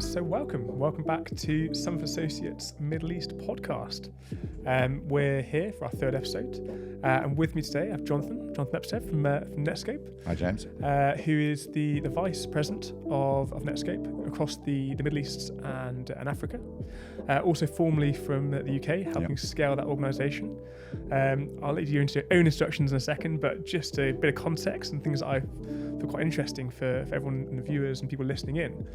So welcome back to Somerford Associates Middle East podcast. We're here for our third episode, and with me today I have Jonathan Mepsted from Netskope. Hi, James. Who is the vice president of Netskope across the Middle East and Africa. Also formerly from the UK, helping scale that organisation. I'll let you into your own introductions in a second, but just a bit of context and things that I feel quite interesting for everyone and the viewers and people listening in.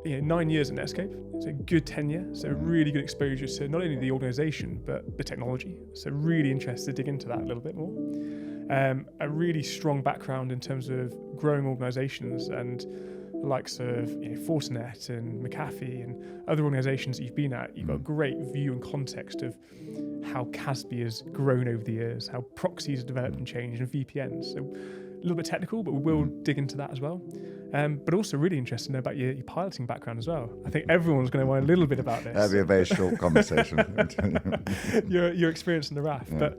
9 years at Netskope, it's a good tenure, so really good exposure to not only the organisation but the technology. So really interested to dig into that a little bit more. A really strong background in terms of growing organisations and the likes of Fortinet and McAfee and other organisations that you've been at. You've got a great view and context of how CASB has grown over the years, how proxies have developed and changed, and VPNs. So a little bit technical, but we will dig into that as well. But also really interested to know about your piloting background as well. I think everyone's going to want a little bit about this. That'd be a very short conversation. your experience in the RAF, but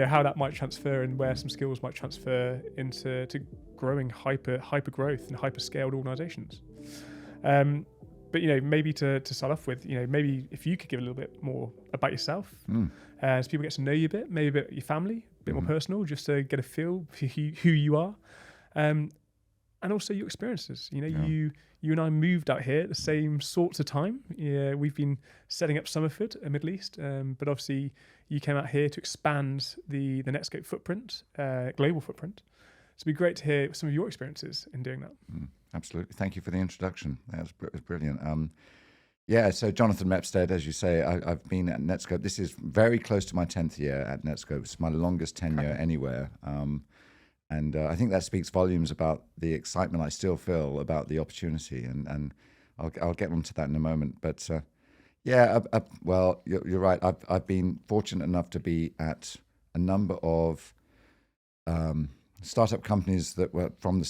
how that might transfer and where some skills might transfer into growing hyper growth and hyper scaled organisations. But maybe to start off with, maybe if you could give a little bit more about yourself, as people get to know you a bit, maybe a bit your family, a bit more personal, just to get a feel for who you are. And also your experiences. You and I moved out here at the same sorts of time. We've been setting up Somerford, Middle East, but obviously you came out here to expand the Netskope footprint, global footprint. So it'd be great to hear some of your experiences in doing that. Absolutely. Thank you for the introduction. That was brilliant. So Jonathan Mepsted, as you say, I've been at Netskope. This is very close to my 10th year at Netskope. It's my longest tenure anywhere. And I think that speaks volumes about the excitement I still feel about the opportunity, and I'll get onto that in a moment. But well, you're right. I've been fortunate enough to be at a number of startup companies that were from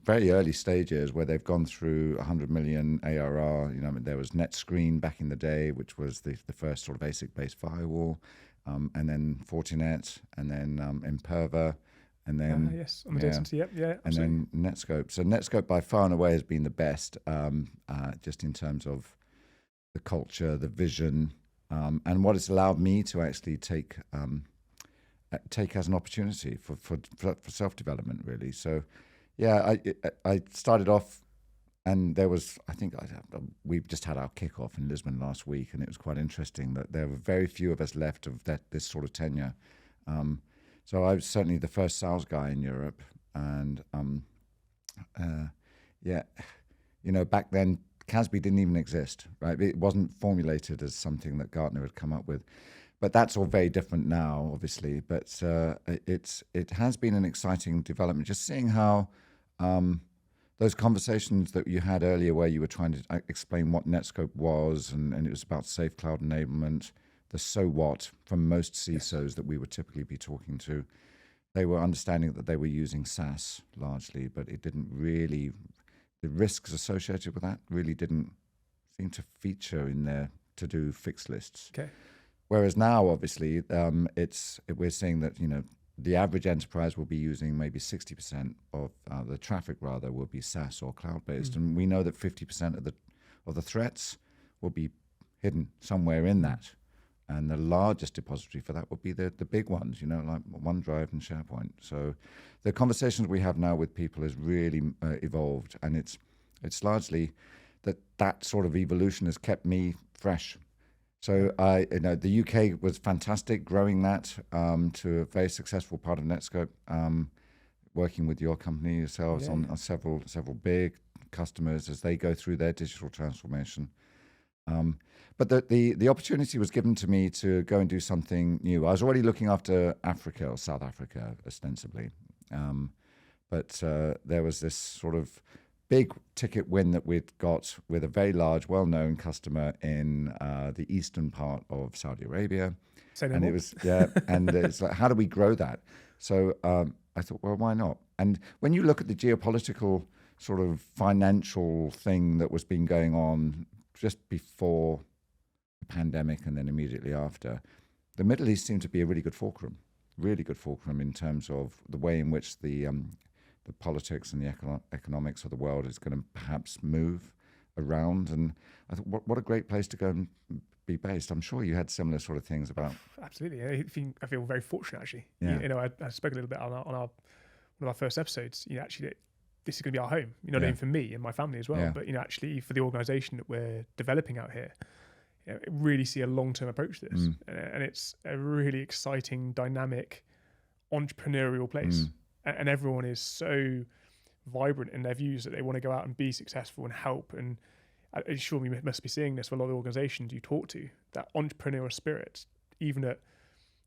very early stages, where they've gone through 100 million ARR. There was Netscreen back in the day, which was the first sort of ASIC-based firewall, and then Fortinet, and then Imperva. And then yes, on the data center, yeah, and then Netskope. So Netskope by far and away has been the best, just in terms of the culture, the vision, and what it's allowed me to actually take as an opportunity for self-development, really. So, I started off, and there was, we just had our kickoff in Lisbon last week, and it was quite interesting that there were very few of us left of this sort of tenure. So I was certainly the first sales guy in Europe, and back then CASB didn't even exist, right? It wasn't formulated as something that Gartner had come up with, but that's all very different now, obviously. But it has been an exciting development, just seeing how those conversations that you had earlier, where you were trying to explain what Netskope was, and it was about safe cloud enablement. The so what from most CISOs that we would typically be talking to, they were understanding that they were using SaaS largely, but it didn't really, the risks associated with that really didn't seem to feature in their to-do fix lists. Okay. Whereas now, obviously, we're seeing that the average enterprise will be using maybe 60% of the traffic will be SaaS or cloud-based, and we know that 50% of the threats will be hidden somewhere in that. And the largest depository for that would be the big ones, like OneDrive and SharePoint. So the conversations we have now with people has really evolved, and it's largely that sort of evolution has kept me fresh. So the UK was fantastic, growing that to a very successful part of Netskope, working with your company yourselves on several big customers as they go through their digital transformation. But the opportunity was given to me to go and do something new. I was already looking after Africa, or South Africa, ostensibly. But there was this sort of big ticket win that we'd got with a very large, well-known customer in the eastern part of Saudi Arabia. And it was, and it's like, how do we grow that? So I thought, well, why not? And when you look at the geopolitical sort of financial thing that was been going on just before the pandemic and then immediately after, the Middle East seemed to be a really good fulcrum in terms of the way in which the politics and the economics of the world is going to perhaps move. around. And I thought, what a great place to go and be based. I'm sure you had similar sort of things about. Absolutely. I feel very fortunate, actually. Yeah. You know, I spoke a little bit on our one of our first episodes. You know, actually, this is going to be our home. You know, not only for me and my family as well, but you know, actually for the organisation that we're developing out here, you know, really see a long-term approach to this, and it's a really exciting, dynamic, entrepreneurial place, and everyone is so vibrant in their views that they want to go out and be successful and help. And I'm sure you must be seeing this for a lot of organizations you talk to, that entrepreneurial spirit, even at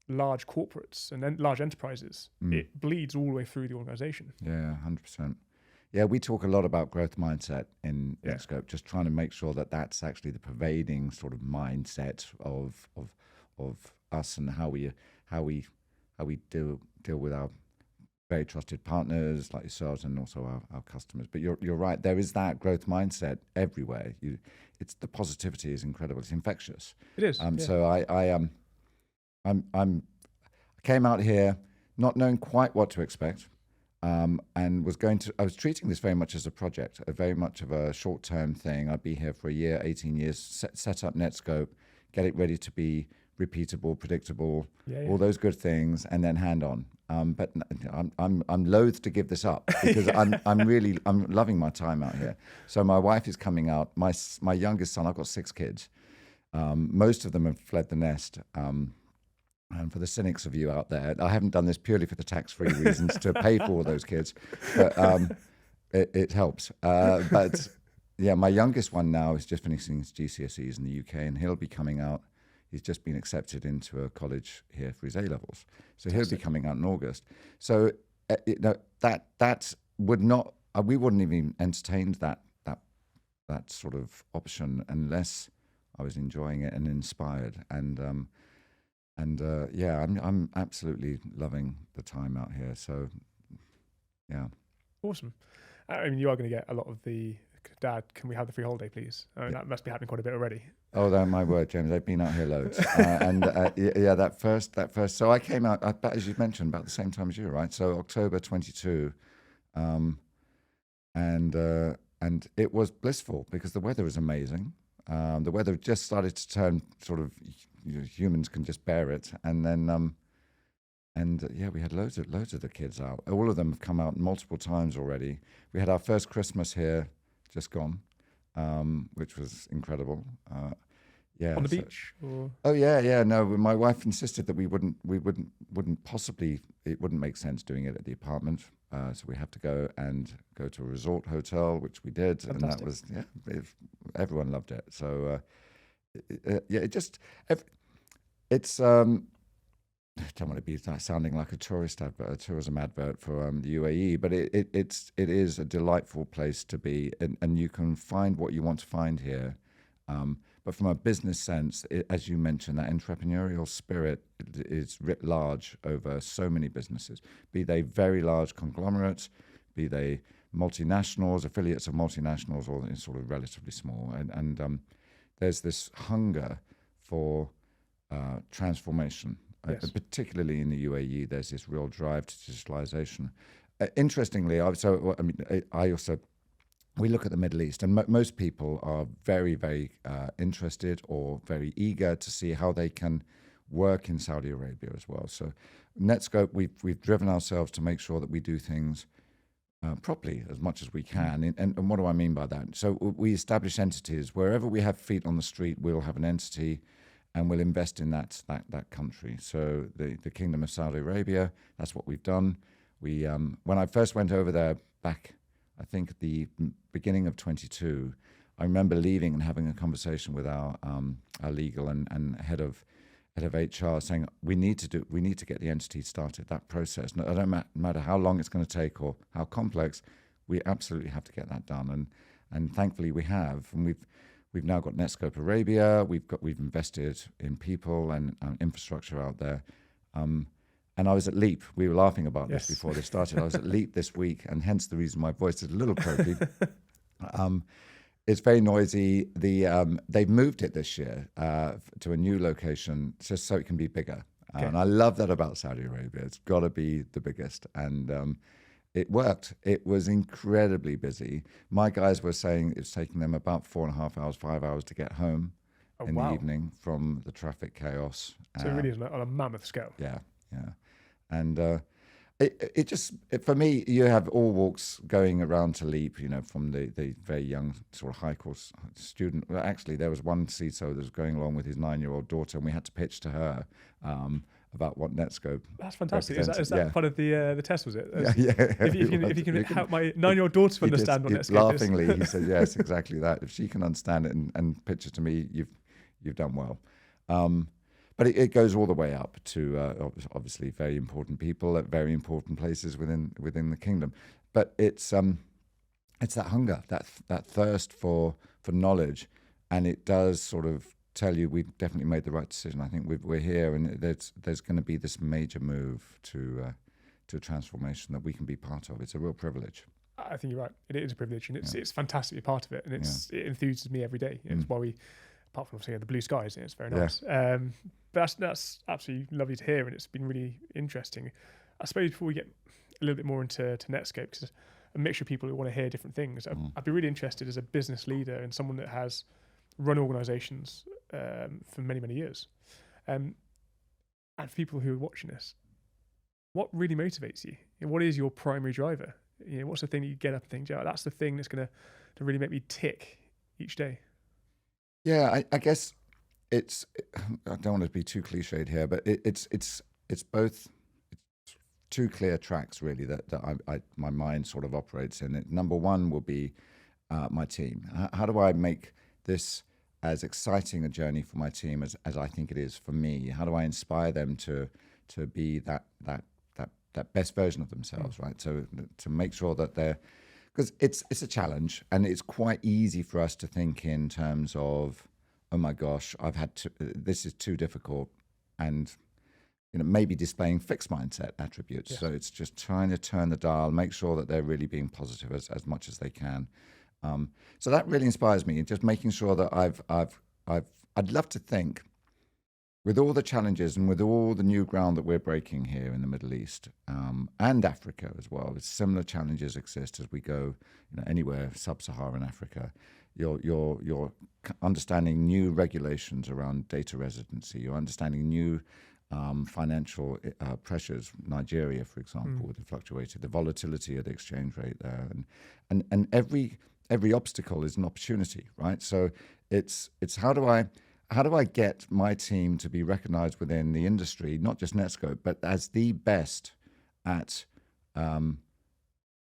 large corporates and then large enterprises, it bleeds all the way through the organization. Yeah, 100%. Yeah, we talk a lot about growth mindset in Netskope, just trying to make sure that that's actually the pervading sort of mindset of us and how we deal with our very trusted partners like yourselves and also our customers. But you're right, there is that growth mindset everywhere. It's the positivity is incredible. It's infectious. It is. So I came out here not knowing quite what to expect. And I was treating this very much as a project, very much of a short-term thing. I'd be here for a year, 18 years, set up Netskope, get it ready to be repeatable, predictable, all those good things, and then hand on. But I'm loath to give this up because I'm loving my time out here. So my wife is coming out. My youngest son, I've got 6 kids. Most of them have fled the nest. And for the cynics of you out there, I haven't done this purely for the tax-free reasons to pay for all those kids, but it helps. But yeah, my youngest one now is just finishing his GCSEs in the UK, and he'll be coming out. He's just been accepted into a college here for his A-levels, so he'll be coming out in August. So that would not, we wouldn't even entertained that sort of option unless I was enjoying it and inspired. Yeah, I'm absolutely loving the time out here. So, yeah. Awesome. I mean, you are going to get a lot of the, Dad, can we have the free holiday, please? I mean, that must be happening quite a bit already. Oh, my word, James, I've been out here loads. That first. So I came out, as you mentioned, about the same time as you, right? So October 22. And it was blissful because the weather was amazing. The weather just started to turn sort of, humans can just bear it, and then we had loads of the kids out. All of them have come out multiple times already. We had our first Christmas here just gone, which was incredible. On the beach? Or? Oh yeah. No, my wife insisted that we wouldn't possibly. It wouldn't make sense doing it at the apartment. So we have to go to a resort hotel, which we did. Fantastic. And that was everyone loved it. So it's I don't want to be sounding like a tourist advert, a tourism advert for the UAE, but it is a delightful place to be, and you can find what you want to find here. But from a business sense, as you mentioned, that entrepreneurial spirit is writ large over so many businesses, be they very large conglomerates, be they multinationals, affiliates of multinationals, or sort of relatively small. And there's this hunger for transformation. Yes. Particularly in the UAE, there's this real drive to digitalization. Interestingly, we look at the Middle East, and most people are very, very interested or very eager to see how they can work in Saudi Arabia as well. So Netskope, we've driven ourselves to make sure that we do things properly as much as we can. And what do I mean by that? So we establish entities. Wherever we have feet on the street, we'll have an entity, and we'll invest in that country. So the Kingdom of Saudi Arabia, that's what we've done. We when I first went over there back, I think at the beginning of 22, I remember leaving and having a conversation with our legal and head of HR, saying we need to get the entity started. That process, no, it don't matter how long it's going to take or how complex, we absolutely have to get that done. And thankfully we have, and we've now got Netskope Arabia. We've invested in people and infrastructure out there. And I was at Leap. We were laughing about this before this started. I was at Leap this week, and hence the reason my voice is a little croaky. It's very noisy. They've moved it this year to a new location just so it can be bigger. Okay. And I love that about Saudi Arabia. It's got to be the biggest. And it worked. It was incredibly busy. My guys were saying it's taking them about 4.5 hours, 5 hours to get home in the evening from the traffic chaos. So it really is on a mammoth scale. Yeah, yeah. And for me, you have all walks going around to Leap, from the very young sort of high course student. Well, actually, there was one CISO that was going along with his 9-year-old daughter, and we had to pitch to her about what Netskope. That's fantastic. Is that part of the test, was it? Yeah. If you can help my 9-year-old daughter to understand what Netskope is. Laughingly, he said, yes, exactly that. If she can understand it and pitch it to me, you've done well. But it goes all the way up to obviously very important people at very important places within the kingdom. But it's that hunger, that thirst for knowledge, and it does sort of tell you we've definitely made the right decision. I think we're here, and there's going to be this major move to a transformation that we can be part of. It's a real privilege. I think you're right. It is a privilege, and it's fantastic to be part of it, and it enthuses me every day. It's why we, apart from obviously the blue skies, it's very nice. But that's absolutely lovely to hear, and it's been really interesting. I suppose before we get a little bit more into Netskope, because a mixture of people who want to hear different things, I'd be really interested as a business leader and someone that has run organisations for many, many years. And for people who are watching this, what really motivates you? What is your primary driver? What's the thing that you get up and think, that's the thing that's going to really make me tick each day? Yeah, I guess it's. I don't want to be too cliched here, but it's both. It's two clear tracks really that my mind sort of operates in. Number one will be my team. How do I make this as exciting a journey for my team as I think it is for me? How do I inspire them to be that best version of themselves, right? So to make sure that they're, because it's a challenge, and it's quite easy for us to think in terms of, oh my gosh, this is too difficult, and maybe displaying fixed mindset attributes. Yes. So it's just trying to turn the dial, make sure that they're really being positive as much as they can. So that really inspires me, just making sure that I'd love to think, with all the challenges and with all the new ground that we're breaking here in the Middle East and Africa as well, similar challenges exist as we go anywhere sub-Saharan Africa. You're understanding new regulations around data residency. You're understanding new financial pressures. Nigeria, for example, with the volatility of the exchange rate there, and every obstacle is an opportunity, right? So it's how do I get my team to be recognized within the industry, not just Netskope, but as the best at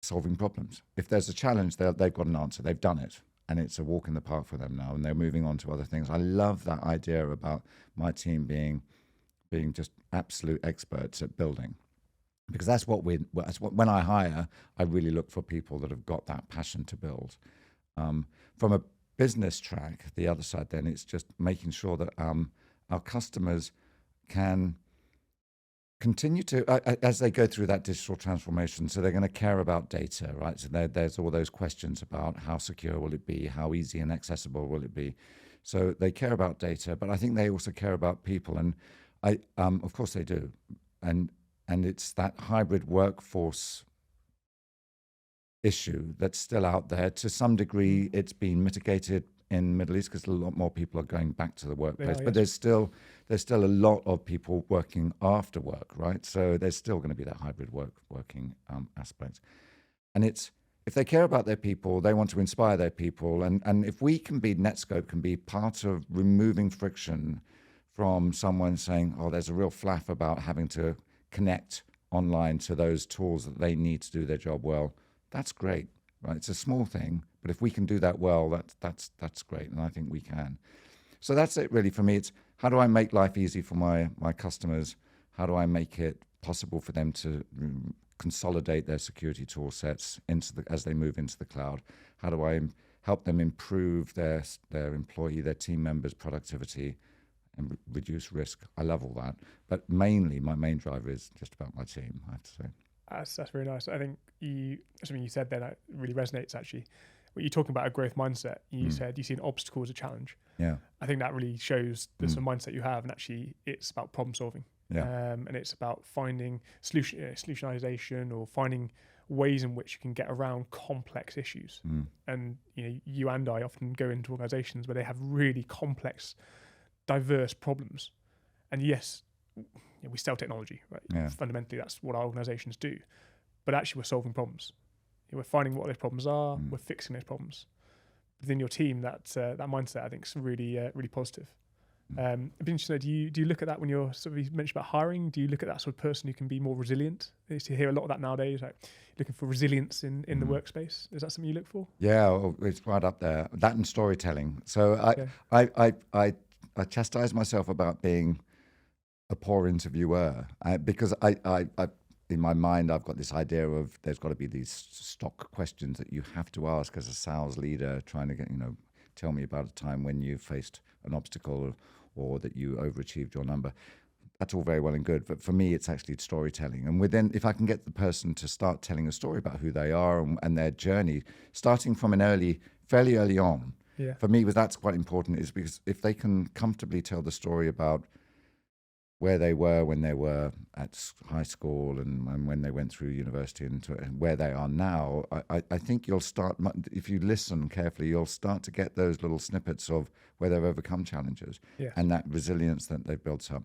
solving problems. If there's a challenge, they've got an answer. They've done it, and it's a walk in the park for them now, and they're moving on to other things. I love that idea about my team being just absolute experts at building, because that's what when I hire, I really look for people that have got that passion to build. From a business track, the other side, then it's just making sure that our customers can continue to, as they go through that digital transformation, so they're going to care about data, right? So there's all those questions about how secure will it be, how easy and accessible will it be. So they care about data, but I think they also care about people, and of course they do, and it's that hybrid workforce issue that's still out there. To some degree, it's been mitigated in the Middle East because a lot more people are going back to the workplace. But there's still a lot of people working after work, right? So there's still going to be that hybrid working aspect. And it's, if they care about their people, they want to inspire their people. And if Netskope can be part of removing friction from someone saying, oh, there's a real flaff about having to connect online to those tools that they need to do their job well, that's great, right? It's a small thing, but if we can do that well, that's great, and I think we can. So that's it really for me. It's how do I make life easy for my customers? How do I make it possible for them to consolidate their security tool sets as they move into the cloud? How do I help them improve their employee, their team members' productivity and reduce risk? I love all that, but mainly my main driver is just about my team, I have to say. That's very nice. I think something you said there that really resonates actually. When you're talking about a growth mindset, you said you see an obstacle as a challenge. Yeah. I think that really shows the sort of mindset you have, and actually it's about problem solving. Yeah. And it's about finding solutionization, or finding ways in which you can get around complex issues. And you and I often go into organizations where they have really complex, diverse problems. And yes, we sell technology, right? Yeah. Fundamentally, that's what our organizations do. But actually, we're solving problems. We're finding what those problems are. We're fixing those problems. Within your team, that mindset, I think, is really really positive. I'd be interested to know, do you look at that when you're you mentioned about hiring? Do you look at that sort of person who can be more resilient? I used to hear a lot of that nowadays, like looking for resilience in the workspace. Is that something you look for? Yeah, well, it's right up there. That and storytelling. So I chastise myself about being a poor interviewer because I in my mind I've got this idea of there's got to be these stock questions that you have to ask as a sales leader, trying to get tell me about a time when you faced an obstacle or that you overachieved your number. That's all very well and good, but for me, it's actually storytelling. And within, if I can get the person to start telling a story about who they are and their journey, starting from fairly early on, for me, that's quite important. Is because if they can comfortably tell the story about where they were when they were at high school and when they went through university and where they are now, I think you'll start, if you listen carefully, you'll start to get those little snippets of where they've overcome challenges and that resilience that they've built up.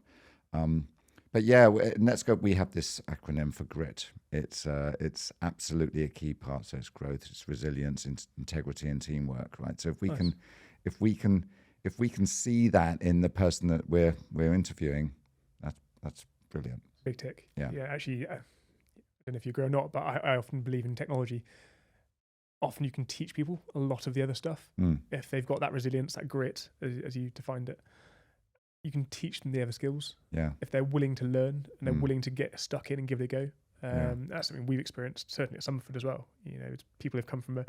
But yeah, at Netskope, we have this acronym for GRIT. It's absolutely a key part. So it's growth, it's resilience, integrity, and teamwork, right? So if we can see that in the person that we're interviewing, that's brilliant. Big tick. Yeah. Actually, I don't know if you agree or not, but I often believe in technology. Often you can teach people a lot of the other stuff. If they've got that resilience, that grit, as you defined it, you can teach them the other skills. Yeah. If they're willing to learn and they're willing to get stuck in and give it a go. That's something we've experienced, certainly at Somerford as well. People have come from a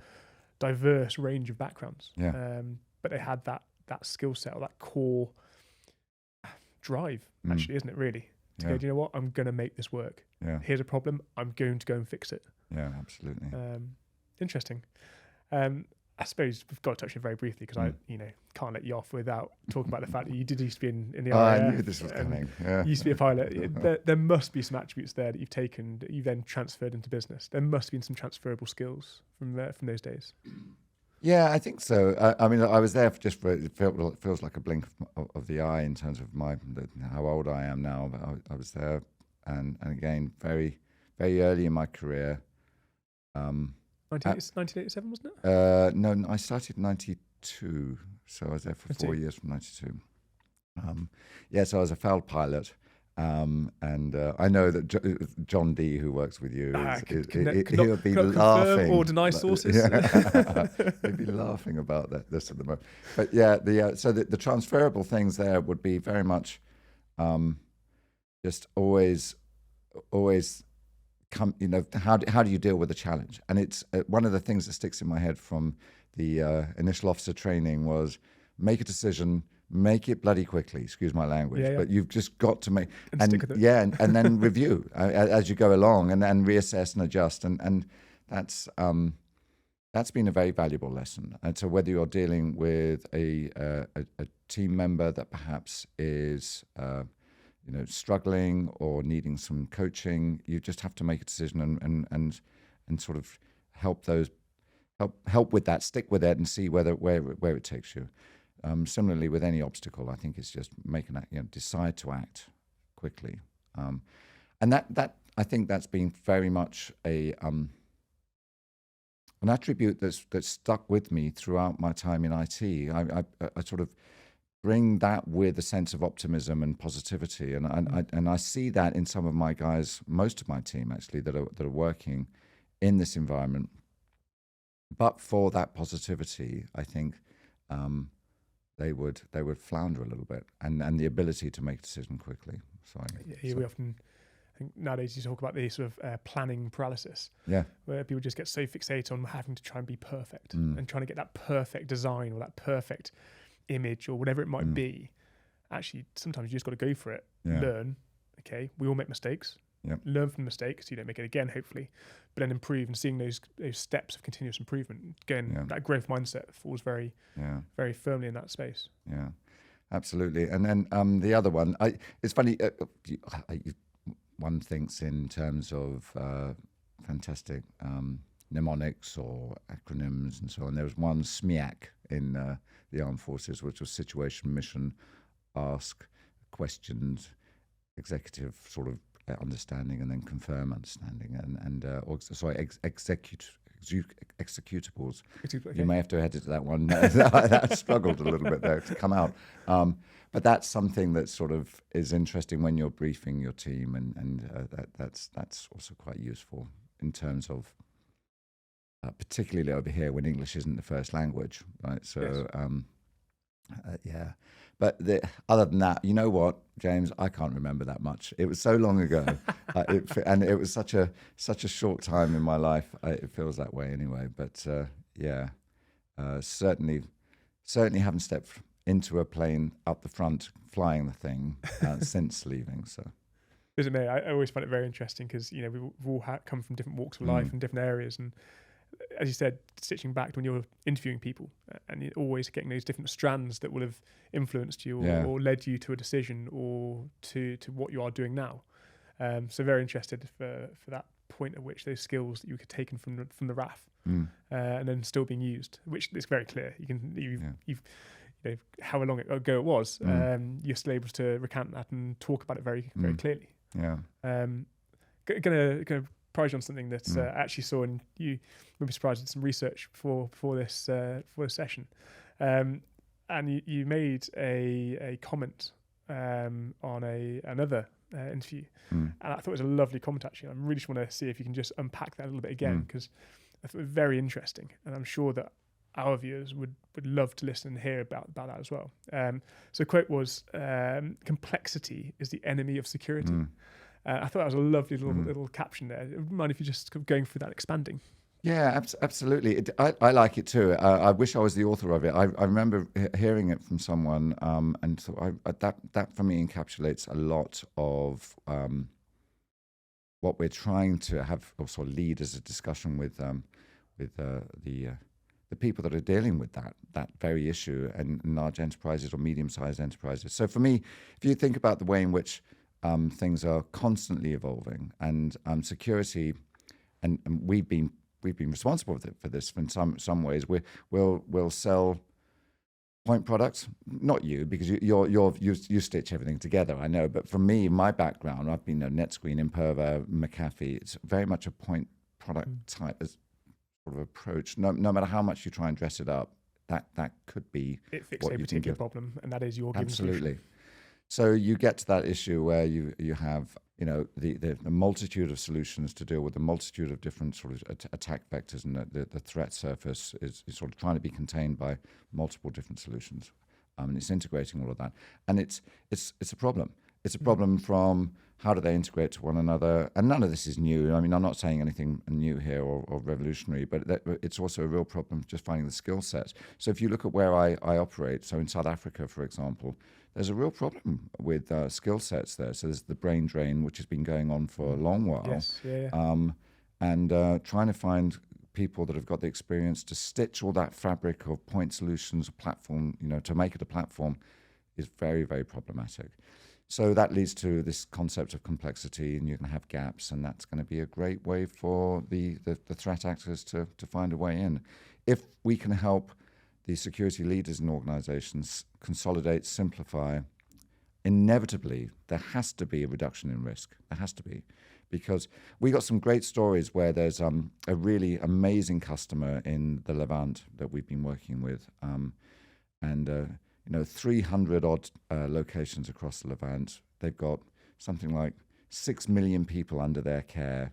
diverse range of backgrounds. But they had that skill set or that core drive, actually, isn't it, really? To go, do you know what? I'm going to make this work. Here's a problem. I'm going to go and fix it. Yeah, absolutely. Interesting. I suppose we've got to touch it very briefly because I can't let you off without talking about the fact that you did used to be in the RAF. I knew this was coming. You used to be a pilot. There must be some attributes there that you've taken, that you've then transferred into business. There must have been some transferable skills from those days. Yeah, I think so. I mean, I was there it feels like a blink of the eye in terms of how old I am now. But I was there, and again, very, very early in my career. 1987, wasn't it? No, I started in 92, so I was there for 4 years from 92. So I was a failed pilot. And I know that John D, who works with you, he'll be laughing or deny sources. He'd be laughing about this at the moment. But so the transferable things there would be very much just always come. How do you deal with a challenge? And it's one of the things that sticks in my head from the initial officer training was make a decision. Make it bloody quickly, excuse my language, but you've just got to make and then review as you go along and reassess and adjust, and that's been a very valuable lesson. And so whether you're dealing with a team member that perhaps is struggling or needing some coaching, you just have to make a decision and sort of help with that, stick with it, and see where it takes you. Similarly, with any obstacle, I think it's just making that, decide to act quickly, and that I think that's been very much an attribute that's stuck with me throughout my time in IT. I sort of bring that with a sense of optimism and positivity, and I see that in some of my guys, most of my team actually, that are working in this environment. But for that positivity, I think. They would flounder a little bit, and the ability to make a decision quickly. We often, I think nowadays you talk about the sort of planning paralysis, where people just get so fixated on having to try and be perfect and trying to get that perfect design or that perfect image or whatever it might be. Actually, sometimes you just got to go for it, learn. Okay, we all make mistakes. Learn from mistakes, so you don't make it again, hopefully, but then improve, and seeing those steps of continuous improvement. Again, that growth mindset falls very, very firmly in that space. Yeah, absolutely. And then the other one, it's funny, one thinks in terms of fantastic mnemonics or acronyms and so on. There was one SMEAC in the armed forces, which was situation, mission, ask, questions, executive sort of understanding, and then confirm understanding, executables. Okay. You may have to edit that one. That struggled a little bit there to come out. But that's something that sort of is interesting when you're briefing your team, and that's also quite useful in terms of particularly over here when English isn't the first language, right? So yeah. But other than that, you know what, James, I can't remember that much. It was so long ago, and it was such a short time in my life. It feels that way anyway. But certainly haven't stepped into a plane up the front flying the thing since leaving. So, isn't it? I always find it very interesting because we've all come from different walks of life and different areas, and as you said, stitching back to when you're interviewing people, and you're always getting those different strands that will have influenced you or led you to a decision or to what you are doing now. So very interested for that point at which those skills that you could taken from the RAF and then still being used, which is very clear. You've however long ago it was, you're still able to recount that and talk about it very clearly. Yeah. Gonna prize you on something that I actually saw, and you would be surprised with some research before this session, and you made a comment on another interview, and I thought it was a lovely comment actually. I really just want to see if you can just unpack that a little bit again, because I thought it was very interesting, and I'm sure that our viewers would love to listen and hear about that as well. So the quote was, "Complexity is the enemy of security." I thought that was a lovely little caption there. Would you mind if you just going through that, expanding? Yeah, absolutely. I like it too. I wish I was the author of it. I remember hearing it from someone, and so that for me encapsulates a lot of what we're trying to have, also lead as a discussion with the people that are dealing with that very issue in large enterprises or medium-sized enterprises. So for me, if you think about the way in which things are constantly evolving, and security, and we've been responsible for this in some ways. We'll sell point products, not you, because you stitch everything together. I know, but for me, my background, I've been NetScreen, Imperva, McAfee. It's very much a point product type as sort of approach. No matter how much you try and dress it up, that could be it fixes a particular problem, and that is your given absolutely solution. So you get to that issue where you have the multitude of solutions to deal with the multitude of different sort of attack vectors, and the threat surface is sort of trying to be contained by multiple different solutions, and it's integrating all of that, and it's a problem. It's a problem from how do they integrate to one another, and none of this is new. I mean, I'm not saying anything new here or revolutionary, but it's also a real problem just finding the skill sets. So if you look at where I operate, so in South Africa, for example, there's a real problem with skill sets there. So there's the brain drain, which has been going on for a long while. Yes, yeah. And trying to find people that have got the experience to stitch all that fabric of point solutions, platform, to make it a platform, is very, very problematic. So that leads to this concept of complexity, and you're going to have gaps, and that's going to be a great way for the threat actors to find a way in. If we can help the security leaders in organizations consolidate, simplify, inevitably there has to be a reduction in risk. There has to be, because we got some great stories where there's a really amazing customer in the Levant that we've been working with, and 300 odd locations across the Levant. They've got something like 6 million people under their care.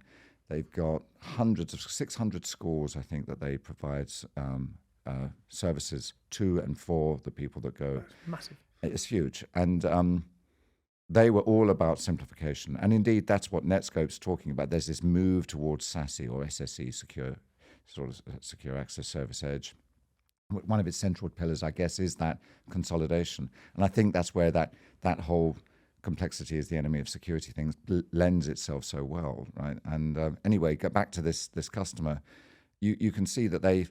They've got 600 schools, I think, that they provide services to and for the people that go. That's massive. It's huge. And they were all about simplification. And indeed, that's what Netskope's talking about. There's this move towards SASE or SSE, Secure Access Service Edge. One of its central pillars, I guess, is that consolidation. And I think that's where that whole complexity is the enemy of security things lends itself so well, right? And anyway, go back to this customer. You can see that they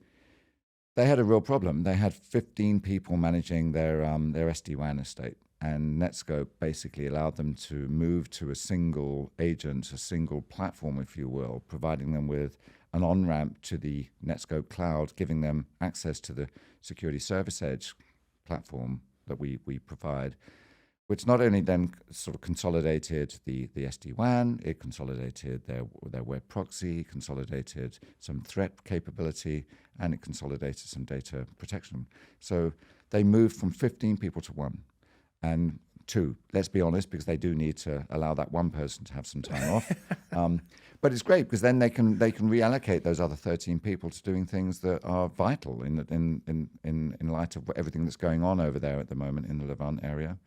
had a real problem. They had 15 people managing their SD-WAN estate. and Netskope basically allowed them to move to a single agent, a single platform, if you will, providing them with an on-ramp to the Netskope cloud, giving them access to the security service edge platform that we provide, which not only then sort of consolidated the SD-WAN, it consolidated their web proxy, consolidated some threat capability, and it consolidated some data protection. So they moved from 15 people to 1. And 2, let's be honest, because they do need to allow that one person to have some time off. But it's great because then they can reallocate those other 13 people to doing things that are vital in light of everything that's going on over there at the moment in the Levant area.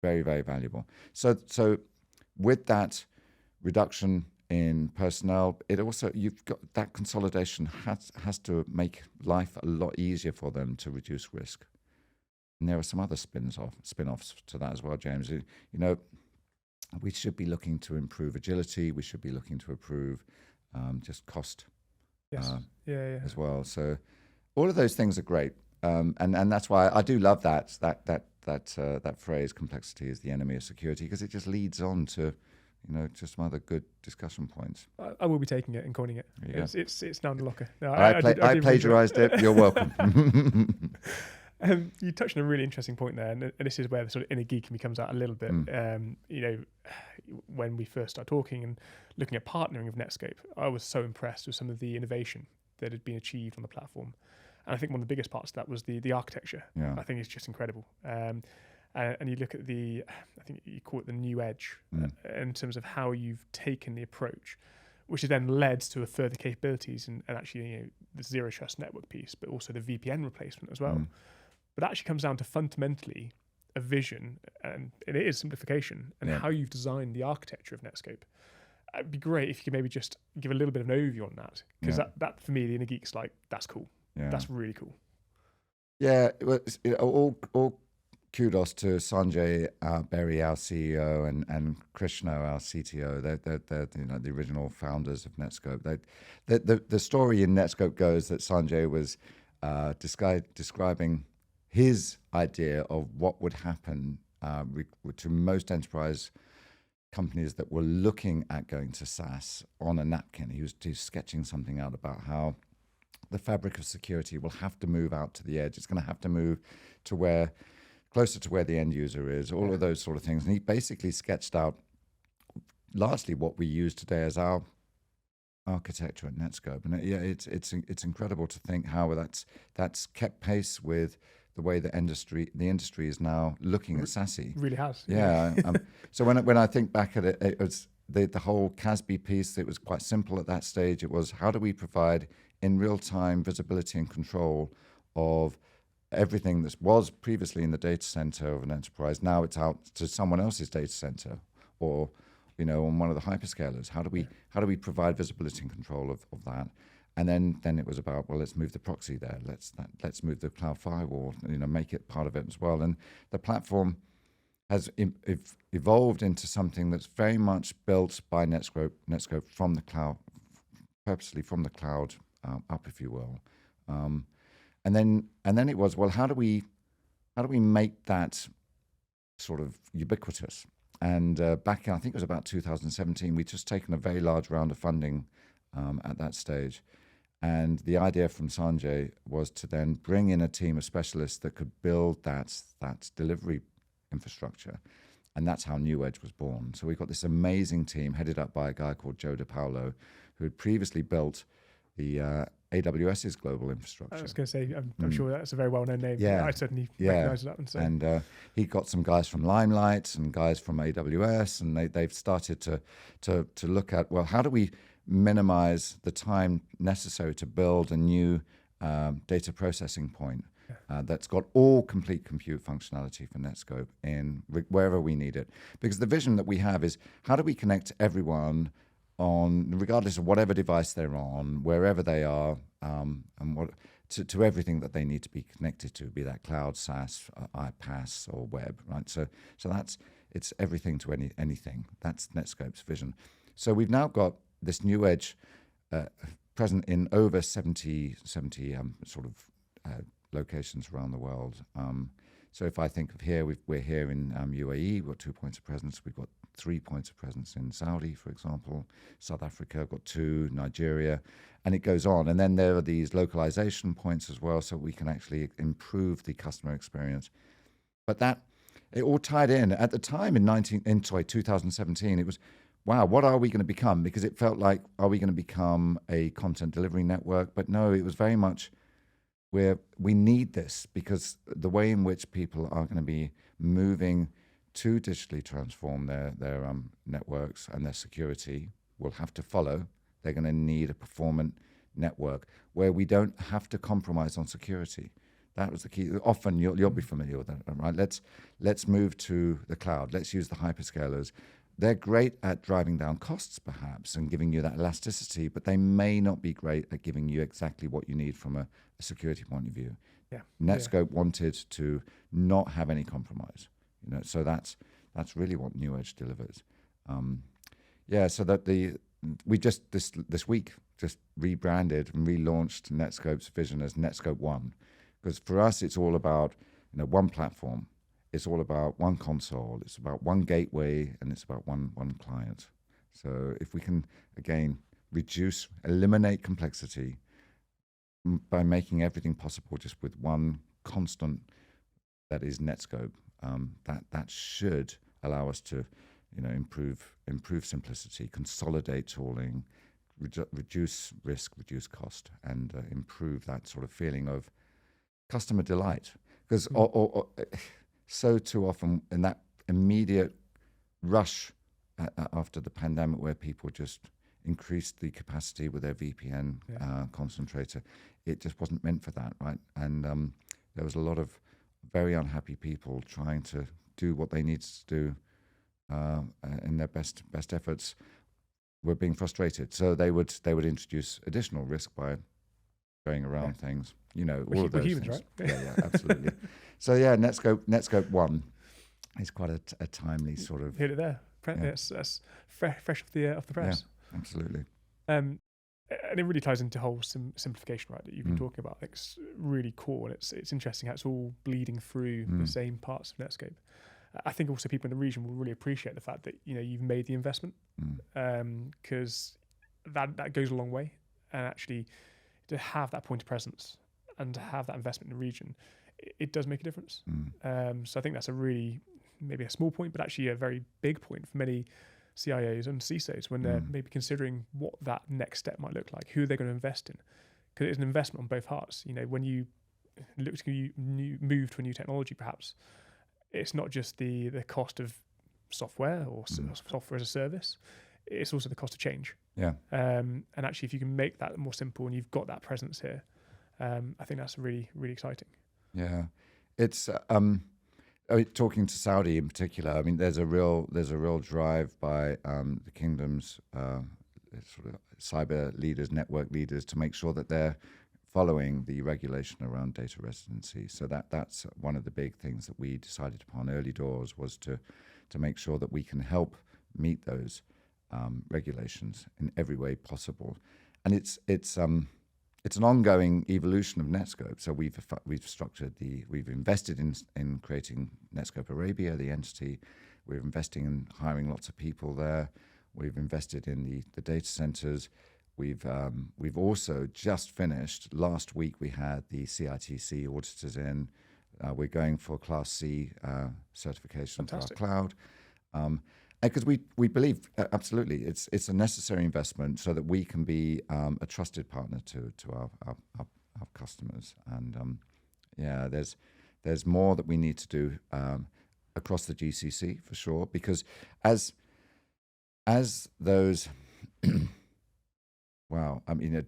Very, very valuable. So with that reduction in personnel, it also, you've got that consolidation has to make life a lot easier for them to reduce risk. And there are some other spin-offs to that as well, James. You know, we should be looking to improve agility. We should be looking to improve just cost as well. So all of those things are great. And that's why I do love that phrase, complexity is the enemy of security, because it just leads on to, you know, just some other good discussion points. I will be taking it and coining it. It's down the locker. No, I plagiarized it. You're welcome. You touched on a really interesting point there, and this is where the sort of inner geek in me comes out a little bit. You know, when we first started talking and looking at partnering with Netskope, I was so impressed with some of the innovation that had been achieved on the platform. And I think one of the biggest parts of that was the architecture. Yeah. I think it's just incredible. And you look at I think you call it the new edge, in terms of how you've taken the approach, which has then led to a further capabilities and actually, you know, the zero trust network piece, but also the VPN replacement as well. But it actually comes down to fundamentally a vision, and it is simplification, and how you've designed the architecture of Netskope. It'd be great if you could maybe just give a little bit of an overview on that, because that for me, the inner geek's like, that's cool. Yeah. That's really cool. Yeah, all kudos to Sanjay Berry, our CEO, and Krishna, our CTO. They're you know, the original founders of Netskope. The story in Netskope goes that Sanjay was describing his idea of what would happen to most enterprise companies that were looking at going to SaaS on a napkin. He was sketching something out about how the fabric of security will have to move out to the edge. It's going to have to move to closer to where the end user is, all of those sort of things. And he basically sketched out largely what we use today as our architecture at Netskope. And it's incredible to think how that's kept pace with the way the industry is now looking at SASE. Really has. Yeah. So when I think back at it, it was the whole CASB piece. It was quite simple at that stage. It was, how do we provide in real time visibility and control of everything that was previously in the data center of an enterprise? Now it's out to someone else's data center, or, you know, on one of the hyperscalers. How do we provide visibility and control of that? And then it was about, well, let's move the proxy there. Let's move the cloud firewall, you know, make it part of it as well. And the platform has evolved into something that's very much built by Netskope from the cloud, purposely from the cloud up, if you will. And then it was, well, how do we make that sort of ubiquitous? And back in, I think it was about 2017, we'd just taken a very large round of funding at that stage. And the idea from Sanjay was to then bring in a team of specialists that could build that delivery infrastructure. And that's how New Edge was born. So we got this amazing team headed up by a guy called Joe DiPaolo, who had previously built the AWS's global infrastructure. I was going to say, I'm sure that's a very well-known name. Yeah. I certainly recognize that one. So. And he got some guys from Limelight and guys from AWS, and they've started to look at, well, how do we minimize the time necessary to build a new data processing point that's got all complete compute functionality for Netskope in wherever we need it. Because the vision that we have is, how do we connect everyone on, regardless of whatever device they're on, wherever they are, and to everything that they need to be connected to, be that cloud, SaaS, iPaaS, or web, right? So it's everything to anything. That's Netskope's vision. So we've now got this New Edge present in over 70 sort of locations around the world. So if I think of here, we're here in UAE, we've got 2 points of presence. We've got 3 points of presence in Saudi, for example. South Africa, got 2, Nigeria, and it goes on. And then there are these localization points as well, so we can actually improve the customer experience. But it all tied in. At the time in 2017, it was, wow, what are we going to become? Because it felt like, are we going to become a content delivery network? But no, it was very much where we need this, because the way in which people are going to be moving to digitally transform their networks and their security will have to follow. They're going to need a performant network where we don't have to compromise on security. That was the key. Often you'll be familiar with that, right? Let's move to the cloud. Let's use the hyperscalers. They're great at driving down costs, perhaps, and giving you that elasticity, but they may not be great at giving you exactly what you need from a security point of view. Yeah. Netskope wanted to not have any compromise, so that's really what New Edge delivers. So that we just this week just rebranded and relaunched Netskope's vision as Netskope One, because for us it's all about one platform. It's all about one console, it's about one gateway, and it's about one client. So if we can, again, eliminate complexity by making everything possible just with one constant that is Netskope, that should allow us to improve simplicity, consolidate tooling, reduce risk, reduce cost, and improve that sort of feeling of customer delight. Because so too often in that immediate rush after the pandemic, where people just increased the capacity with their VPN concentrator, it just wasn't meant for that, right? And there was a lot of very unhappy people trying to do what they needed to do in their best efforts, were being frustrated. So they would introduce additional risk by going around things. All of those humans, things. Right? Yeah, absolutely. So Netskope One is quite a timely sort of. Hit it there. That's fresh off the press. Yeah, absolutely. And it really ties into whole simplification, right? That you've been talking about. It's really cool, and it's interesting how it's all bleeding through the same parts of Netskope. I think also people in the region will really appreciate the fact that you've made the investment, because that goes a long way, and actually to have that point of presence and to have that investment in the region, it does make a difference. So I think that's maybe a small point, but actually a very big point for many CIOs and CISOs when they're maybe considering what that next step might look like, who they're going to invest in, because it's an investment on both parts. When you look to move to a new technology, perhaps it's not just the cost of software or software as a service, it's also the cost of change. Yeah. And actually, if you can make that more simple and you've got that presence here, I think that's really, really exciting. Yeah, it's talking to Saudi in particular. There's a real drive by the kingdom's sort of cyber leaders, network leaders, to make sure that they're following the regulation around data residency. So that's one of the big things that we decided upon early doors, was to make sure that we can help meet those regulations in every way possible. And it's an ongoing evolution of Netskope. So we've invested in creating Netskope Arabia, the entity. We're investing in hiring lots of people there. We've invested in the data centers. We've also just finished. Last week we had the CITC auditors in. We're going for Class C certification for our cloud. Because we believe absolutely it's a necessary investment so that we can be a trusted partner to our customers. And there's more that we need to do across the GCC for sure, because as those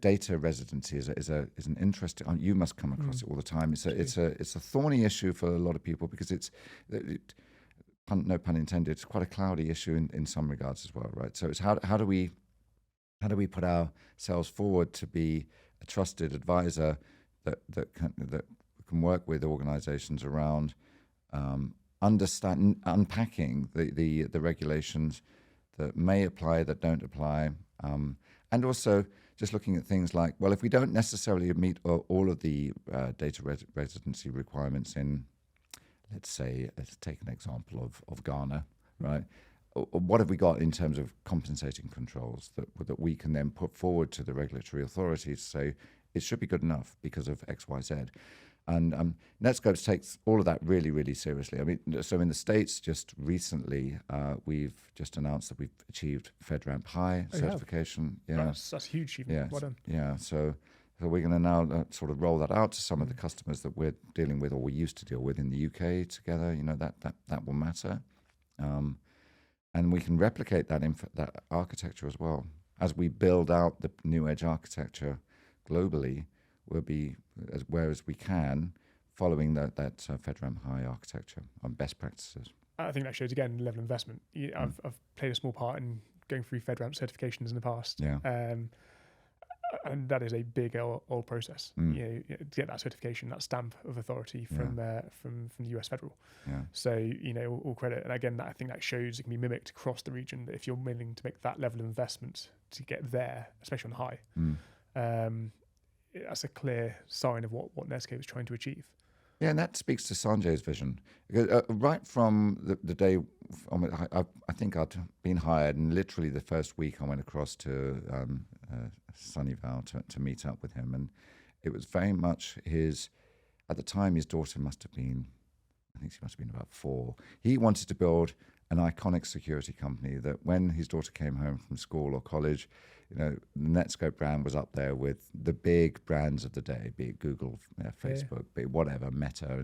data residency is an interesting. You must come across it all the time. It's a thorny issue for a lot of people, because it's no pun intended, it's quite a cloudy issue in some regards as well, right? So it's how do we put ourselves forward to be a trusted advisor that can work with organizations around unpacking the regulations that may apply, that don't apply, and also just looking at things like, well, if we don't necessarily meet all of the data residency requirements in let's take an example of Ghana, right? What have we got in terms of compensating controls that we can then put forward to the regulatory authorities to say it should be good enough because of X, Y, Z? And Netskope takes all of that really, really seriously. I mean, so in the States, just recently, we've just announced that we've achieved FedRAMP High certification. Yeah, that's huge. Yeah, well done. Yeah. So we're going to now sort of roll that out to some of the customers that we're dealing with, or we used to deal with in the UK together. That will matter, and we can replicate that architecture as well as we build out the new edge architecture globally. We'll be as we can following that FedRAMP High architecture on best practices. I think that shows again the level of investment. I've played a small part in going through FedRAMP certifications in the past. Yeah. And that is a big old process. To get that certification, that stamp of authority from the US federal. Yeah. So all credit. And again, I think that shows it can be mimicked across the region. That if you're willing to make that level of investment to get there, especially on high, that's a clear sign of what Netskope is trying to achieve. Yeah, and that speaks to Sanjay's vision. Because, right from the day, I think I'd been hired, and literally the first week I went across to Sunnyvale to meet up with him, and it was very much at the time his daughter must have been, I think she must have been about 4. He wanted to build an iconic security company that when his daughter came home from school or college, the Netskope brand was up there with the big brands of the day, be it Google, Facebook, be it whatever, Meta,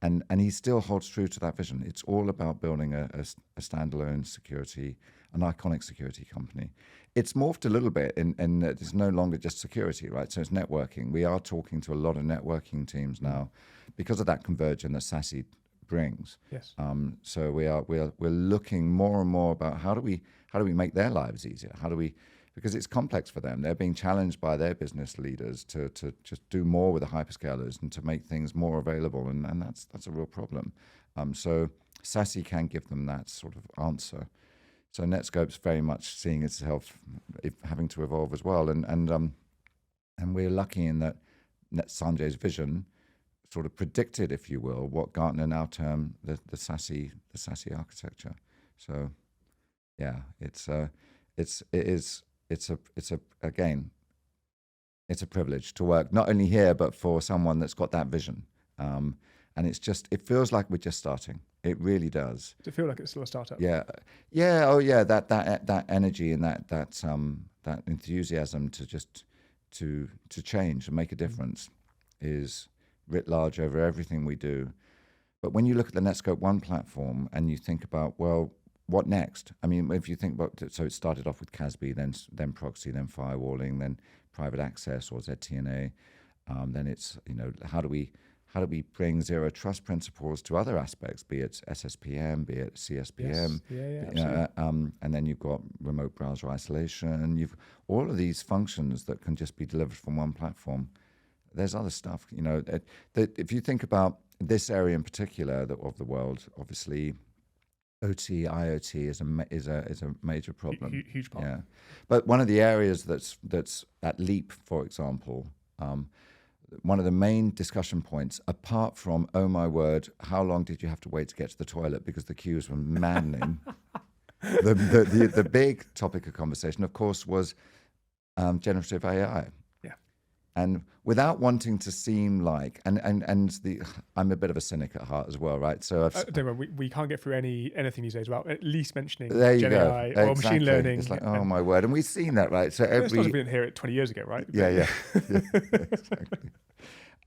and he still holds true to that vision. It's all about building a standalone security, an iconic security company. It's morphed a little bit in that it's no longer just security, right? So it's networking. We are talking to a lot of networking teams now because of that convergence that SASE brings. Yes. So we're looking more and more about how do we make their lives easier? Because it's complex for them. They're being challenged by their business leaders to just do more with the hyperscalers and to make things more available, and that's a real problem. So SASE can give them that sort of answer. So Netskope's very much seeing itself having to evolve as well, and we're lucky in that Sanjay's vision sort of predicted, if you will, what Gartner now term the SASE architecture. So yeah, it's a privilege to work not only here but for someone that's got that vision, and it feels like we're just starting. It really does. Does it feel like it's still a startup? Yeah. Oh yeah, that energy and that enthusiasm to change and make a difference is writ large over everything we do. But when you look at the Netskope One platform and you think about, well, what next? I mean, if you think about it, so it started off with CASB, then proxy, then firewalling, then private access or ZTNA. Then it's, how do we bring zero trust principles to other aspects, be it SSPM, be it CSPM, yes. and then you've got remote browser isolation. You've all of these functions that can just be delivered from one platform. There's other stuff, that if you think about this area in particular of the world, obviously OT, IoT is a major problem. Huge part. Yeah, but one of the areas that's at Leap, for example, one of the main discussion points, apart from, oh my word, how long did you have to wait to get to the toilet because the queues were maddening? the big topic of conversation, of course, was generative AI. And without wanting to seem like, I'm a bit of a cynic at heart as well, right? So don't worry, we can't get through anything these days without at least mentioning GenAI or machine learning. It's like, oh my word, and we've seen that, right? So it's not as we didn't hear it 20 years ago, right? Yeah, exactly.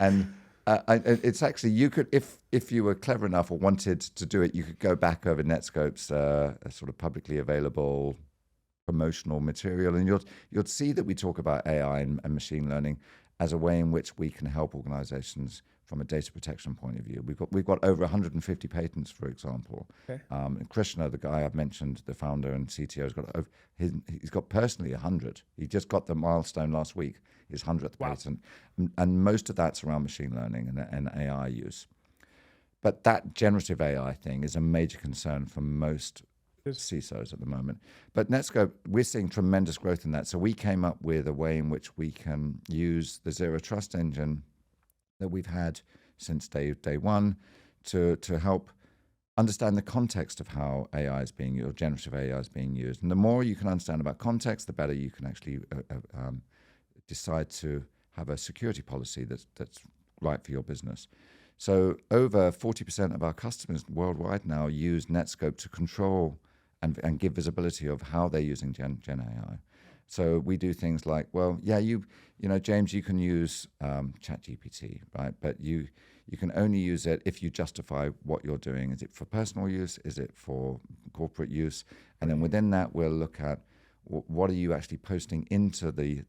And it's actually, you could, if you were clever enough or wanted to do it, you could go back over Netskope's sort of publicly available promotional material, and you'll see that we talk about AI and machine learning as a way in which we can help organizations from a data protection point of view. We've got over 150 patents, for example. Okay. Krishna, the guy I've mentioned, the founder and CTO, he's got personally 100. He just got the milestone last week, his 100th patent, and most of that's around machine learning and AI use. But that generative AI thing is a major concern for most CISOs at the moment. But Netskope, we're seeing tremendous growth in that. So we came up with a way in which we can use the zero trust engine that we've had since day one to help understand the context of how AI is being used, or generative AI is being used. And the more you can understand about context, the better you can actually decide to have a security policy that's right for your business. So over 40% of our customers worldwide now use Netskope to control and give visibility of how they're using Gen AI. So we do things like, well, yeah, you know, James, you can use ChatGPT, right? But you can only use it if you justify what you're doing. Is it for personal use? Is it for corporate use? And then within that, we'll look at what are you actually posting into the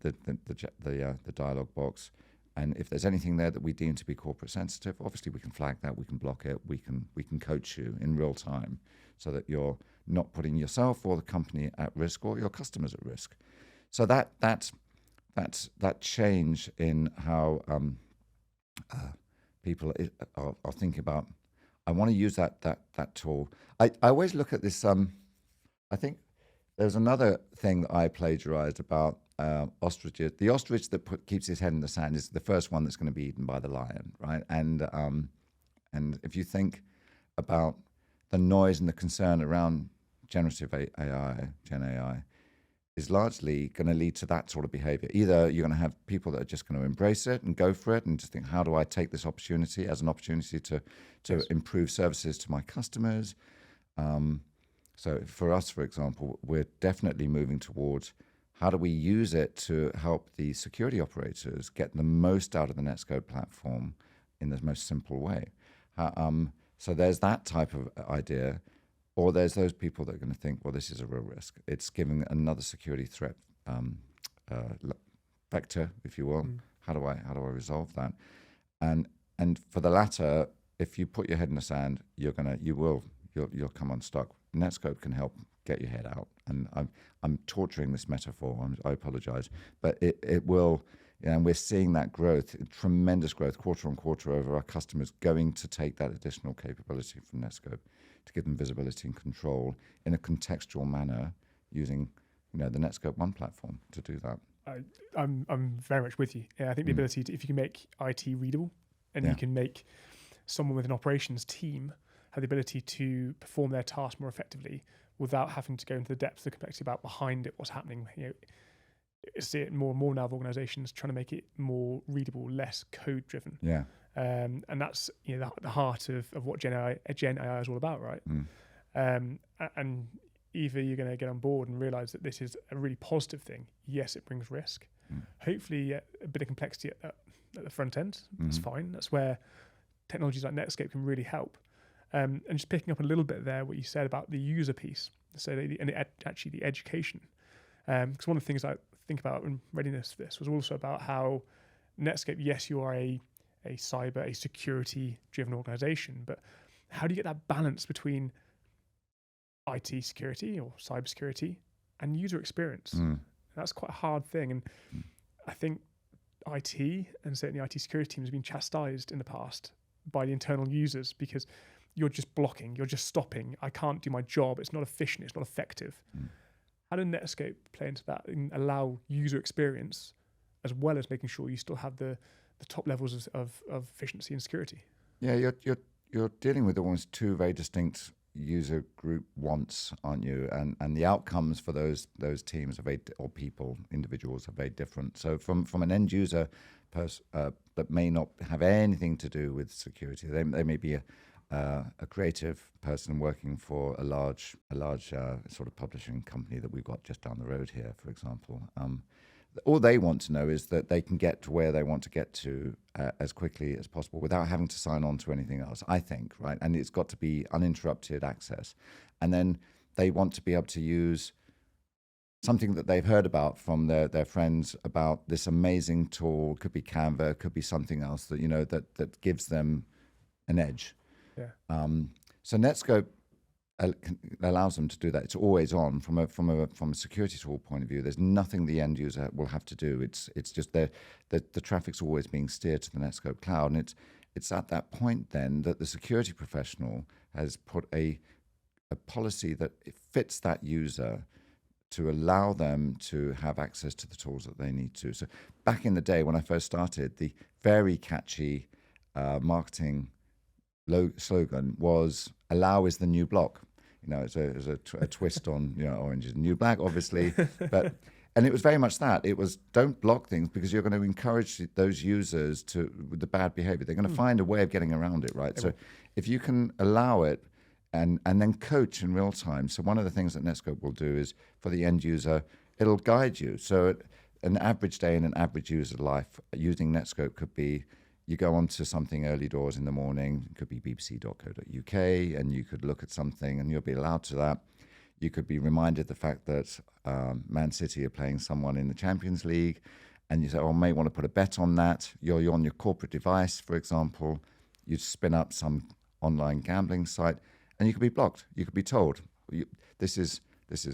dialog box. And if there's anything there that we deem to be corporate sensitive, obviously we can flag that, we can block it, we can coach you in real time so that you're not putting yourself or the company at risk or your customers at risk. So that change in how people are thinking about, I want to use that tool. I always look at this. I think there's another thing that I plagiarized about ostriches. The ostrich that keeps his head in the sand is the first one that's going to be eaten by the lion, right? And if you think about the noise and the concern around generative AI, Gen AI, is largely going to lead to that sort of behavior. Either you're going to have people that are just going to embrace it and go for it and just think, how do I take this opportunity as an opportunity to improve services to my customers? So for us, for example, we're definitely moving towards how do we use it to help the security operators get the most out of the Netskope platform in the most simple way. So there's that type of idea. Or there's those people that are going to think, well, this is a real risk. It's giving another security threat vector, if you will. How do I resolve that? And for the latter, if you put your head in the sand, you'll come unstuck. Netskope can help get your head out. And I'm torturing this metaphor. I apologize, but it will. And we're seeing that growth, tremendous growth, quarter on quarter over our customers going to take that additional capability from Netskope to give them visibility and control in a contextual manner using, the Netskope One platform to do that. I'm very much with you. Yeah, I think the ability to, if you can make IT readable and you can make someone with an operations team have the ability to perform their task more effectively without having to go into the depth of the complexity about behind it, what's happening. See it more and more now of organizations trying to make it more readable, less code driven. Yeah. And that's the heart of what Gen AI is all about, right? And either you're going to get on board and realize that this is a really positive thing. Yes, it brings risk. Hopefully a bit of complexity at the front end. That's fine. That's where technologies like Netskope can really help. And just picking up a little bit there, what you said about the user piece, so actually the education. Because one of the things I think about in readiness for this was also about how Netskope, yes, you are a security-driven organization, but how do you get that balance between IT security or cybersecurity and user experience? That's quite a hard thing. And I think IT and certainly IT security teams have been chastised in the past by the internal users because you're just blocking, you're just stopping. I can't do my job. It's not efficient. It's not effective. How did Netskope play into that and allow user experience as well as making sure you still have the top levels of efficiency and security? Yeah, you're dealing with almost two very distinct user group wants, aren't you? And the outcomes for those teams or individuals are very different. So from an end user that may not have anything to do with security, they may be a creative person working for a large sort of publishing company that we've got just down the road here, for example. All they want to know is that they can get to where they want to get to as quickly as possible without having to sign on to anything else, I think, right? And it's got to be uninterrupted access. And then they want to be able to use something that they've heard about from their friends about this amazing tool. Could be Canva, could be something else that that gives them an edge. Yeah. So Netskope allows them to do that. It's always on from a security tool point of view. There's nothing the end user will have to do. It's just the traffic's always being steered to the Netskope cloud, and it's at that point then that the security professional has put a policy that it fits that user to allow them to have access to the tools that they need to. So back in the day when I first started, the very catchy marketing slogan was "Allow is the new block." You know, it's a twist on, you know, orange is the new black, obviously, but. And it was very much that. It was, don't block things because you're going to encourage those users with the bad behavior. They're going to find a way of getting around it, right? So if you can allow it and then coach in real time. So one of the things that Netskope will do is for the end user, it'll guide you. So an average day in an average user life using Netskope could be, you go onto something early doors in the morning, it could be bbc.co.uk, and you could look at something and you'll be allowed to that. You could be reminded the fact that Man City are playing someone in the Champions League, and you say, "Oh, I may want to put a bet on that." You're on your corporate device, for example. You spin up some online gambling site, and you could be blocked. You could be told, "This is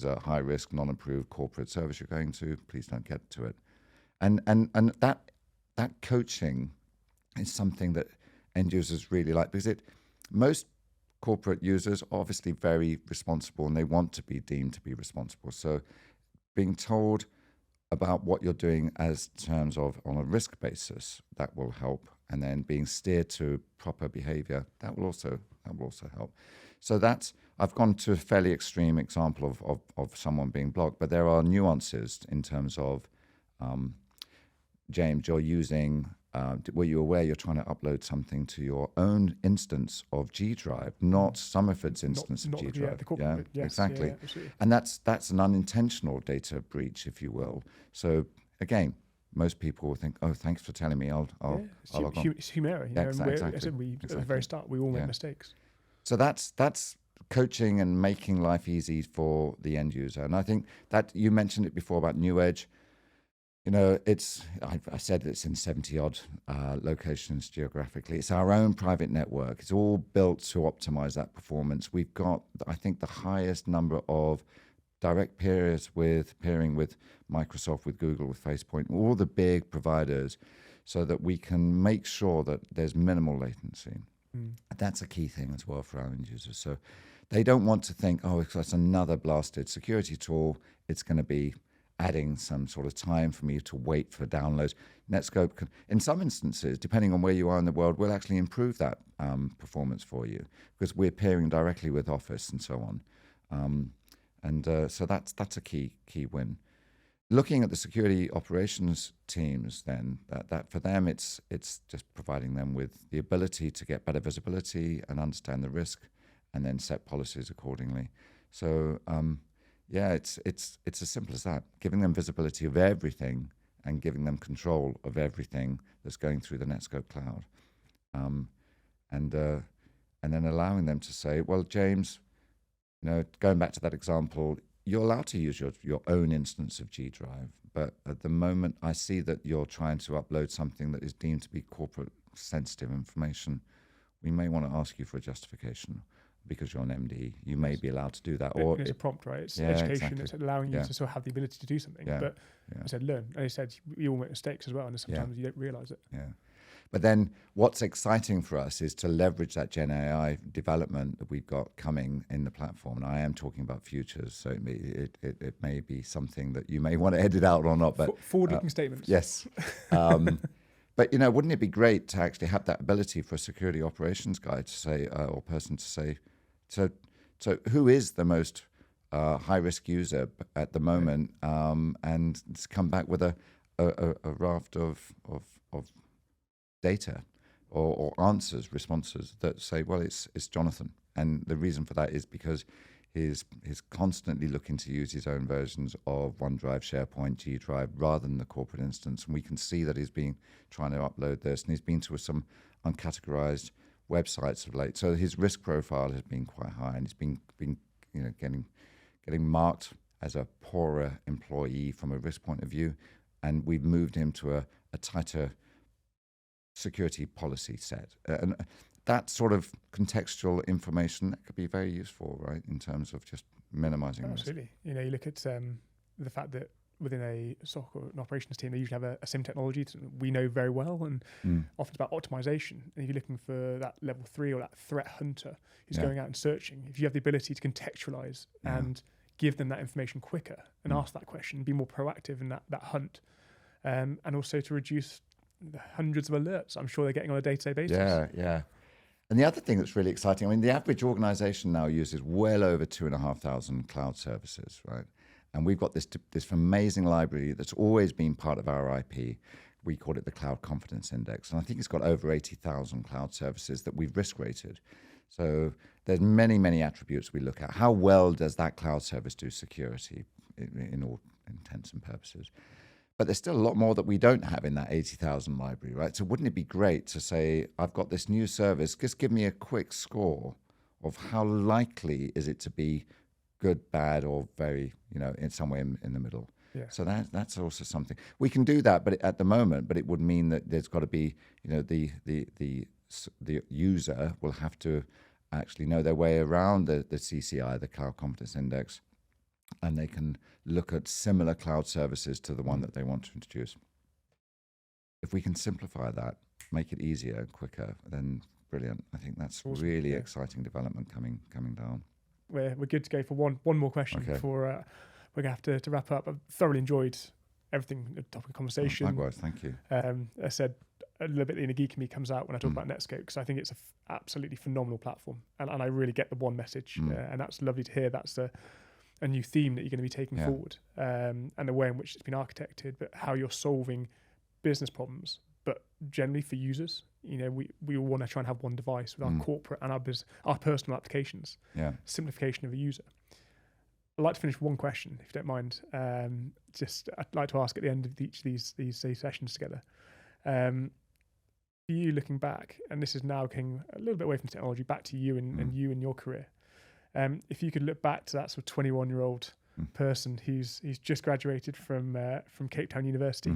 a high risk, non-approved corporate service you're going to. Please don't get to it." And that coaching is something that end users really like, because most corporate users are obviously very responsible and they want to be deemed to be responsible. So being told about what you're doing as terms of on a risk basis, that will help. And then being steered to proper behavior, that will also help. So I've gone to a fairly extreme example of someone being blocked, but there are nuances in terms of, James, you're using, were you aware you're trying to upload something to your own instance of G Drive, not Somerford's instance of G Drive? Yes, exactly. Yeah, and that's an unintentional data breach, if you will. So again, most people will think, "Oh, thanks for telling me. I'll log on." It's human error. Exactly. As I said, at the very start, we all make mistakes. So that's coaching and making life easy for the end user. And I think that you mentioned it before about New Edge. You know, I said it's in 70 odd locations geographically. It's our own private network. It's all built to optimize that performance. We've got, I think, the highest number of direct peering with Microsoft, with Google, with Facebook, all the big providers, so that we can make sure that there's minimal latency. That's a key thing as well for our end users. So they don't want to think, "Oh, it's another blasted security tool. It's going to be adding some sort of time for me to wait for downloads." Netskope can, in some instances, depending on where you are in the world, will actually improve that performance for you, because we're pairing directly with Office and so on. So that's a key win. Looking at the security operations teams, then that for them it's just providing them with the ability to get better visibility and understand the risk, and then set policies accordingly. So it's as simple as that. Giving them visibility of everything and giving them control of everything that's going through the Netskope cloud, and then allowing them to say, "Well, James, you know, going back to that example, you're allowed to use your own instance of G Drive, but at the moment I see that you're trying to upload something that is deemed to be corporate sensitive information. We may want to ask you for a justification. Because you're an MD, you may be allowed to do that." Or it's a prompt, right? It's education. Exactly. It's allowing you to sort of have the ability to do something. But I said, learn. And I said, we all make mistakes as well, and sometimes you don't realize it. Yeah. But then what's exciting for us is to leverage that GenAI development that we've got coming in the platform. And I am talking about futures, so it may be something that you may want to edit out or not. But forward-looking statements. Yes. But, you know, wouldn't it be great to actually have that ability for a security operations guy to say, or person to say, so who is the most high-risk user at the moment, and to come back with a raft of data or answers, responses that say, "Well, it's Jonathan," and the reason for that is because he's constantly looking to use his own versions of OneDrive, SharePoint, G Drive, rather than the corporate instance. And we can see that he's been trying to upload this, and he's been to some uncategorized websites of late. So his risk profile has been quite high, and he's been getting marked as a poorer employee from a risk point of view. And we've moved him to a tighter security policy set. And that sort of contextual information that could be very useful, right, in terms of just minimizing risk. Absolutely. You know, you look at the fact that within a SOC or an operations team, they usually have a SIM technology that we know very well, and often it's about optimization. And if you're looking for that level 3 or that threat hunter who's going out and searching, if you have the ability to contextualize and give them that information quicker and ask that question, be more proactive in that hunt, and also to reduce the hundreds of alerts I'm sure they're getting on a day-to-day basis. Yeah. And the other thing that's really exciting, I mean, the average organization now uses well over 2,500 cloud services, right? And we've got this amazing library that's always been part of our IP. We call it the Cloud Confidence Index. And I think it's got over 80,000 cloud services that we've risk rated. So there's many, many attributes we look at. How well does that cloud service do security in all intents and purposes? But there's still a lot more that we don't have in that 80,000 library, right? So wouldn't it be great to say, I've got this new service, just give me a quick score of how likely is it to be good, bad, or very, in some way in the middle. Yeah. So that's also something. We can do that, but at the moment, but it would mean that there's got to be, the user will have to actually know their way around the CCI, the Cloud Confidence Index, and they can look at similar cloud services to the one that they want to introduce. If we can simplify that, make it easier and quicker, then brilliant. I think that's awesome. Really exciting development coming down. We're good to go for one more question before we're going to have to wrap up. I've thoroughly enjoyed everything, the topic of conversation. Likewise, thank you. I said a little bit the inner geek in me comes out when I talk about Netskope, because I think it's an absolutely phenomenal platform, and I really get the one message, and that's lovely to hear. That's a new theme that you're going to be taking forward, and the way in which it's been architected, but how you're solving business problems, but generally for users. We all want to try and have one device with our corporate and our personal applications. Yeah. Simplification of a user. I'd like to finish with one question, if you don't mind. I'd like to ask at the end of each of these sessions together. You looking back, and this is now getting a little bit away from technology, back to you and you and your career. If you could look back to that sort of 21-year-old person who's just graduated from Cape Town University,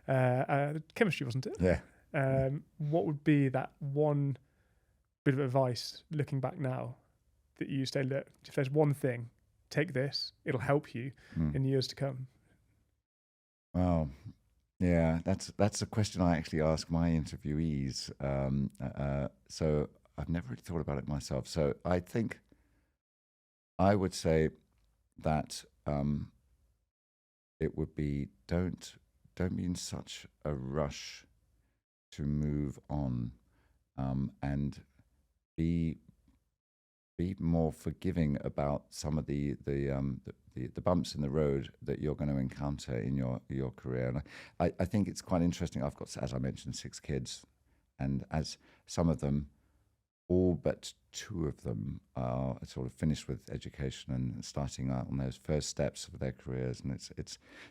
chemistry, wasn't it? Yeah. What would be that one bit of advice looking back now that you say, look, if there's one thing, take this, it'll help you in the years to come? Wow. Yeah, that's a question I actually ask my interviewees. So I've never really thought about it myself. So I think I would say that it would be don't be in such a rush to move on, and be more forgiving about some of the bumps in the road that you're going to encounter in your career. And I think it's quite interesting. I've got, as I mentioned, 6 kids, and as some of them, all but 2 of them are sort of finished with education and starting out on those first steps of their careers, and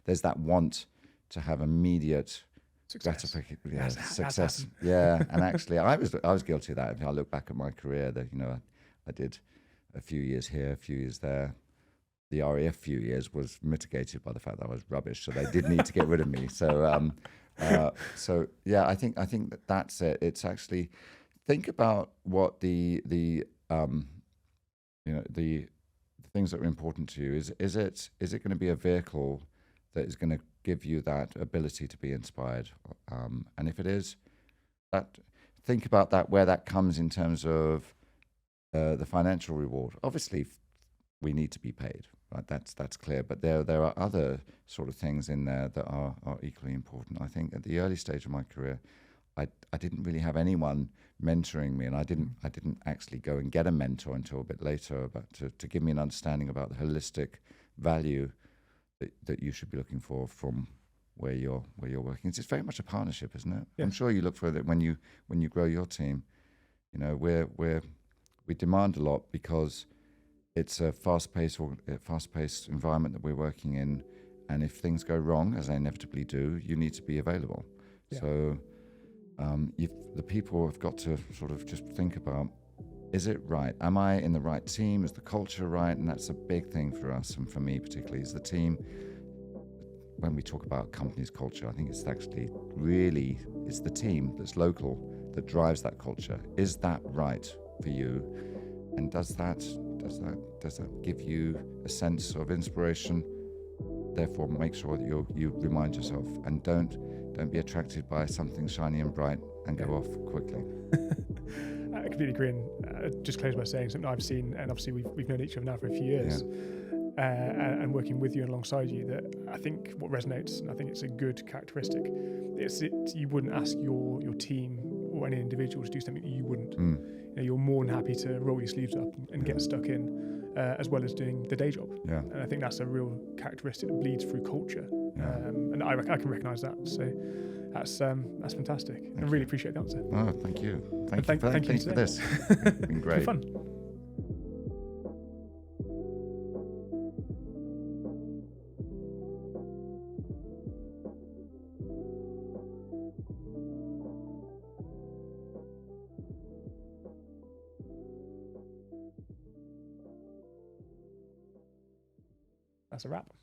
there's that want to have immediate success. Success. Yeah, and actually, I was guilty of that. If I look back at my career, that I did a few years here, a few years there. The RAF few years was mitigated by the fact that I was rubbish, so they did need to get rid of me. So, yeah, I think that's it. It's actually think about what the things that are important to you. Is it going to be a vehicle that is going to give you that ability to be inspired? And if it is, think about that, where that comes in terms of the financial reward. Obviously, we need to be paid, right? That's clear. But there are other sort of things in there that are equally important. I think at the early stage of my career, I didn't really have anyone mentoring me, and I didn't actually go and get a mentor until a bit later, but to give me an understanding about the holistic value that you should be looking for from where you're working. It's very much a partnership, isn't it? Yeah. I'm sure you look for it when you grow your team. We demand a lot because it's a fast-paced environment that we're working in, and if things go wrong, as they inevitably do, you need to be available. Yeah. So the people have got to sort of just think about, is it right? Am I in the right team? Is the culture right? And that's a big thing for us, and for me particularly, is the team. When we talk about company's culture, I think it's actually really it's the team that's local that drives that culture. Is that right for you? And does that give you a sense of inspiration? Therefore, make sure that you remind yourself, and don't be attracted by something shiny and bright and go off quickly. I completely agree, and just close by saying something I've seen, and obviously we've known each other now for a few years, and working with you and alongside you, that I think what resonates, and I think it's a good characteristic, you wouldn't ask your team or any individual to do something that you wouldn't. Mm. You know, you're more than happy to roll your sleeves up and get stuck in, as well as doing the day job. Yeah. And I think that's a real characteristic that bleeds through culture. Yeah. And I can recognise that. So that's fantastic. I really appreciate the answer. Oh, thank you. Thank you for today. this. It's been great. It's been fun. That's a wrap.